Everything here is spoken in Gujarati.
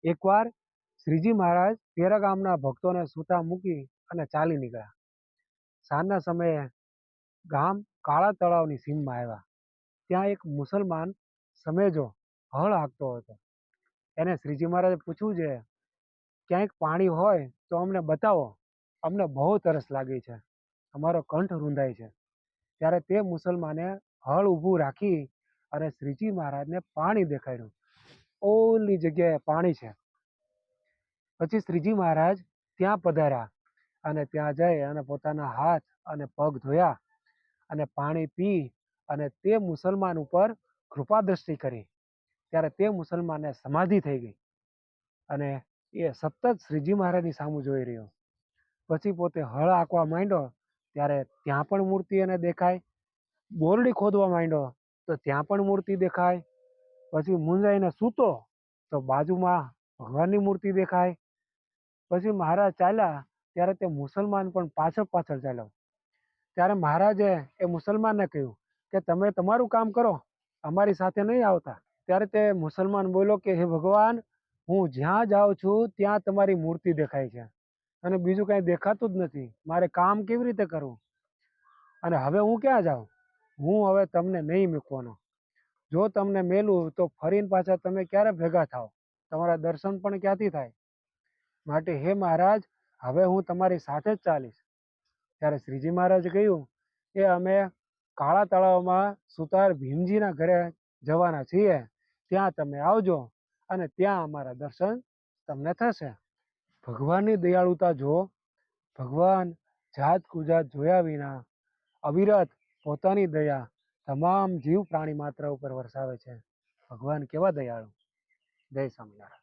એકવાર શ્રીજી મહારાજ તેરા ગામના ભક્તોને સૂતા મૂકી અને ચાલી નીકળ્યા. સાંજના સમયે ગામ કાળા તળાવની સીમમાં આવ્યા. ત્યાં એક મુસલમાન સમેજો હળ હાંકતો હતો. એને શ્રીજી મહારાજે પૂછ્યું છે, ક્યાંક પાણી હોય તો અમને બતાવો, અમને બહુ તરસ લાગી છે, અમારો કંઠ રૂંધાય છે. ત્યારે તે મુસલમાને હળ ઊભું રાખી અને શ્રીજી મહારાજને પાણી દેખાડ્યું. ઓલી જગ્યાએ પાણી છે. પછી શ્રીજી મહારાજ ત્યાં પધાર્યા અને ત્યાં જઈ અને પોતાના હાથ અને પગ ધોયા અને પાણી પી અને તે મુસલમાન ઉપર કૃપા દ્રષ્ટિ કરી. ત્યારે તે મુસલમાનને સમાધિ થઈ ગઈ અને એ સતત શ્રીજી મહારાજની સામું જોઈ રહ્યો. પછી પોતે હળ હાંકવા માંડ્યો ત્યારે ત્યાં પણ મૂર્તિ એને દેખાય. બોરડી ખોદવા માંડ્યો તો ત્યાં પણ મૂર્તિ દેખાય. પછી મૂંઝાઈને સૂતો તો બાજુમાં ભગવાનની મૂર્તિ દેખાય. પછી મહારાજ ચાલ્યા ત્યારે તે મુસલમાન પણ પાછળ પાછળ ચાલ્યો. ત્યારે મહારાજે એ મુસલમાનને કહ્યું કે તમે તમારું કામ કરો, અમારી સાથે નહીં આવતા. ત્યારે તે મુસલમાન બોલ્યો કે હે ભગવાન, હું જ્યાં જાઉં છું ત્યાં તમારી મૂર્તિ દેખાય છે અને બીજું કાંઈ દેખાતું જ નથી. મારે કામ કેવી રીતે કરવું અને હવે હું ક્યાં જાઉં? હું હવે તમને નહીં મૂકવાનો. જો તમને મેલું તો ફરીને પાછા તમે ક્યારે ભેગા થાવ? તમારા દર્શન પણ ક્યાંથી થાય? માટે હે મહારાજ, હવે હું તમારી સાથે જ ચાલીશ. ત્યારે શ્રીજી મહારાજે કહ્યું કે અમે કાળા તળાવમાં સુતાર ભીમજીના ઘરે જવાના છીએ, ત્યાં તમે આવજો અને ત્યાં અમારા દર્શન તમને થશે. ભગવાનની દયાળુતા જો. ભગવાન જાત કુજાત જોયા વિના અવિરત પોતાની દયા તમામ જીવ પ્રાણી માત્ર ઉપર વરસાવે છે. ભગવાન કેવા દયાળુ. જય સ્વામિનારાયણ.